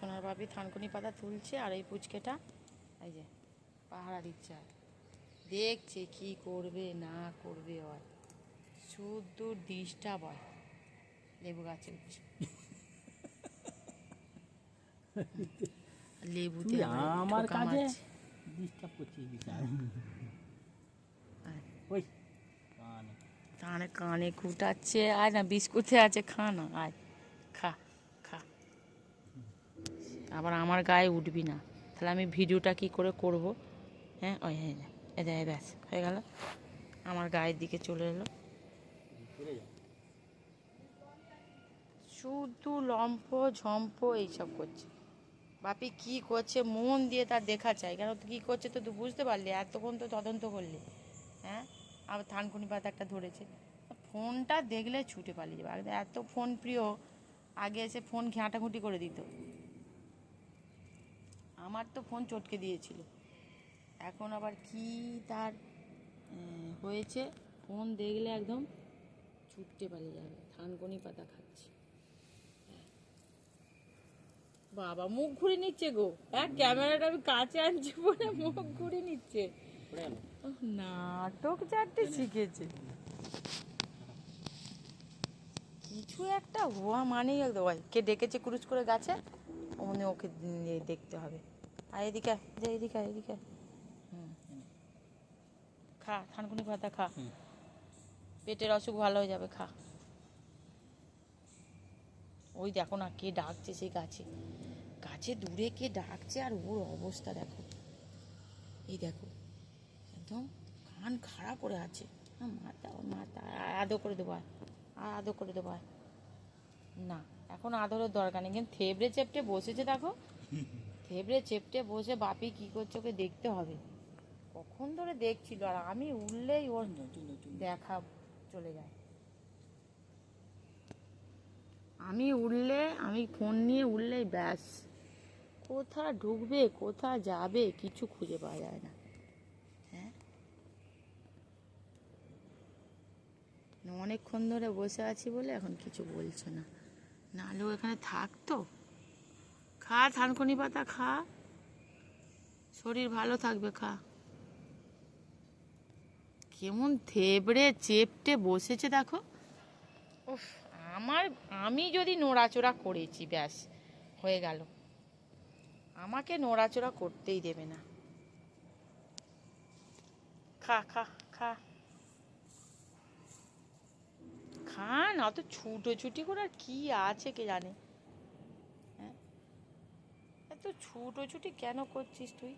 সোনার বাপি থানকুনি পাতা তুলছে, আর এই পুচকেটা এই যে পাহারা দিচ্ছে, আর দেখছে কি করবে না করবে। হয় শুধু ডিস্টার্ব হয় লেবু গাছে উঠছে, লেবুতে আমার কাজে ডিস্টার্ব করছিস বিশাল। ওই কানে কানে কুটাচ্ছে, আয় না বিস্কুটে আছে, খা না, আয় খা খা। আবার আমার গায়ে উঠবি না, তাহলে আমি ভিডিওটা কি করে করব? হ্যাঁ ওই হ্যাঁ এই ব্যাস হয়ে গেল, আমার গায়ের দিকে চলে এলো। শুধু লম্প ঝম্প এইসব করছে। বাপি কি করছে মন দিয়ে তার দেখা চাই, কেন কি করছে তো তুই বুঝতে পারলি? এতক্ষণ তো তদন্ত করলি, হ্যাঁ? আবার থানকুনি পাতা একটা ধরেছে, ফোনটা দেখলে ছুটে পালিয়ে যাবে। এত ফোন প্রিয়, আগে এসে ফোন ঘাঁটাঘুঁটি করে দিত। আমার তো ফোন চটকে দিয়েছিল, এখন আবার কি তার হয়েছে, ফোন দেখলে একদম ছুটতে পালিয়ে যাবে। থানকুনি পাতা খাচ্ছে, বাবা মুখ ঘুরে নিচ্ছে গো, হ্যাঁ ক্যামেরাটা আমি কাছে আনছি বলে মুখ ঘুরে নিচ্ছে। নাটক চারটে শিখেছে, কিছু একটা হওয়া মানেই কে ডেকেছে ক্রুজ করে গাছে, ওখানে ওকে দেখতে হবে। আর এদিকে এদিকে এদিকে খা থানকুনি পাতা খা, পেটের অসুখ ভালো হয়ে যাবে, খা। ওই দেখো না কে ডাকছে সেই গাছে, গাছে দূরে কে ডাকছে, আর ওর অবস্থা দেখো, এই দেখো একদম কান খাড়া করে আছে। মাথা আদর করে দেবো, আর আদর করে দেবো। না এখন আদরের দরকার নেই, কিন্তু থেবড়ে চেপটে বসেছে দেখো, থেবড়ে চেপটে বসে বাপি কি করছে ওকে দেখতে হবে। কখন ধরে দেখছিল, আর আমি উঠলেই ওর দেখা চলে যায়। আমি ফোন নিয়ে উঠলেই ব্যাস, কোথা ঢুকবে কোথা যাবে কিছু খুঁজে পাওয়া যায় না। হ্যাঁ অনেকক্ষণ ধরে বসে আছি বলে এখন কিছু বলছে না, নাহলেও এখানে থাকতো। খা থানকুনি পাতা খা, শরীর ভালো থাকবে, খা। কেমন থেবড়ে চেপটে বসেছে দেখো। উফ, আমি যদি নড়াচড়া করেছি ব্যাস হয়ে গেল, আমাকে নড়াচড়া করতেই দেবে না। খা খা খা খা না, অত ছুটোছুটি করে আর কি আছে কে জানে। হ্যাঁ এত ছুটোছুটি কেন করছিস তুই?